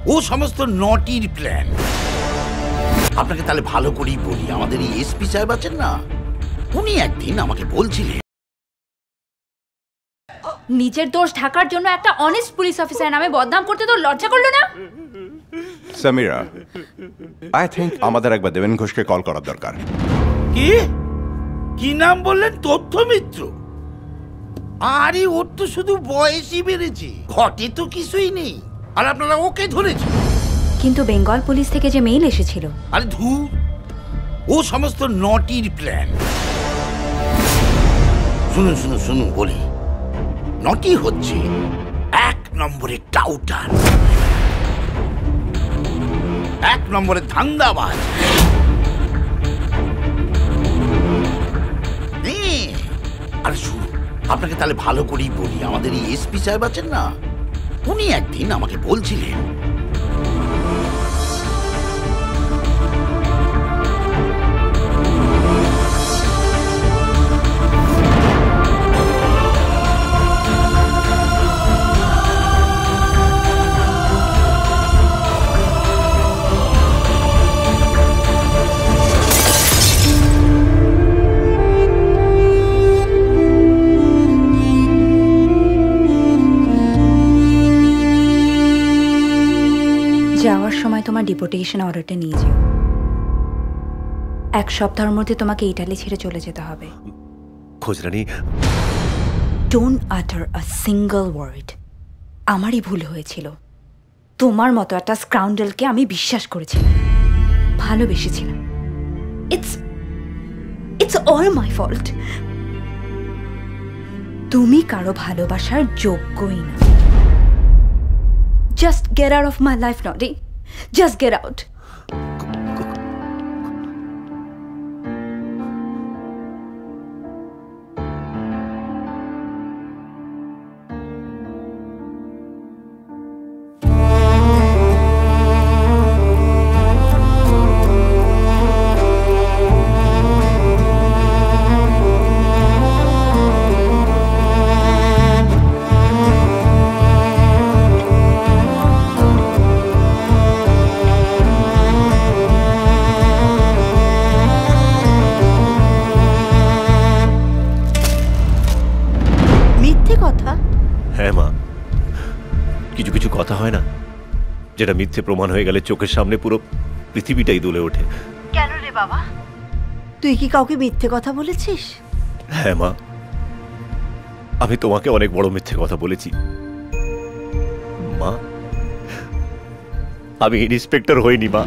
ও সমস্ত নটির প্ল্যান। আপনাকে তাহলে ভালো করেই বলি, আমাদের এই এসপি সাহেব আছেন না, উনি একদিন আমাকে বলছিলেন নিজের দোষ ঢাকার জন্য একটা অনেস্ট পুলিশ অফিসার নামে বদনাম করতে তো লজ্জা করলো না? সামিরা, আই থিঙ্ক আমাদের একবার দেবেন ঘোষকে কল করার দরকার। কি কি নাম বললেন? তথ্য মিত্র? আরে ওর তো শুধু বয়সই বেড়েছে, ঘটে তো কিছুই নেই, আর আপনারা ওকে ধরেছেন। কিন্তু বেঙ্গল পুলিশ থেকে যে মেইল এসেছিল, আরে ধুর, ও সমস্ত নটির প্ল্যান। শুনুন শুনুন শুনুন বলি, নটি হচ্ছে 1 নম্বরের টাউটার, 1 নম্বরের ধান্দাবাজ। আর শুনুন, আপনাকে তাহলে ভালো করেই বলি, আমাদের এই এসপি সাহেব আছেন না, উনি একদিন আমাকে বলছিলেন যাওয়ার সময় তোমার ডিপোর্টেশন অর্ডারটা নিয়ে যেও। 1 সপ্তাহের মধ্যে তোমাকে ইটালি ছেড়ে চলে যেতে হবে। খোঁজরানি, ডোন্ট আটার আ সিঙ্গল ওয়ার্ড। আমারই ভুল হয়েছিল, তোমার মতো একটা স্কাউন্ডেলকে আমি বিশ্বাস করেছিলাম, ভালোবেসেছিলাম। It's all my fault. তুমি কারো ভালোবাসার যোগ্যই না। Just get out of my life, Noddy. Just get out. হ্যাঁ মা, কিছু কিছু কথা হয় না যেটা মিথ্যে প্রমাণ হয়ে গেলে চোখের সামনে পুরো পৃথিবীটাই দুলে ওঠে। কেন রে বাবা, তুই কি কাউকে মিথ্যে কথা বলেছিস? হ্যাঁ মা, আমি তোমাকে অনেক বড় মিথ্যে কথা বলেছি মা। আমি ইন্সপেক্টর হইনি মা,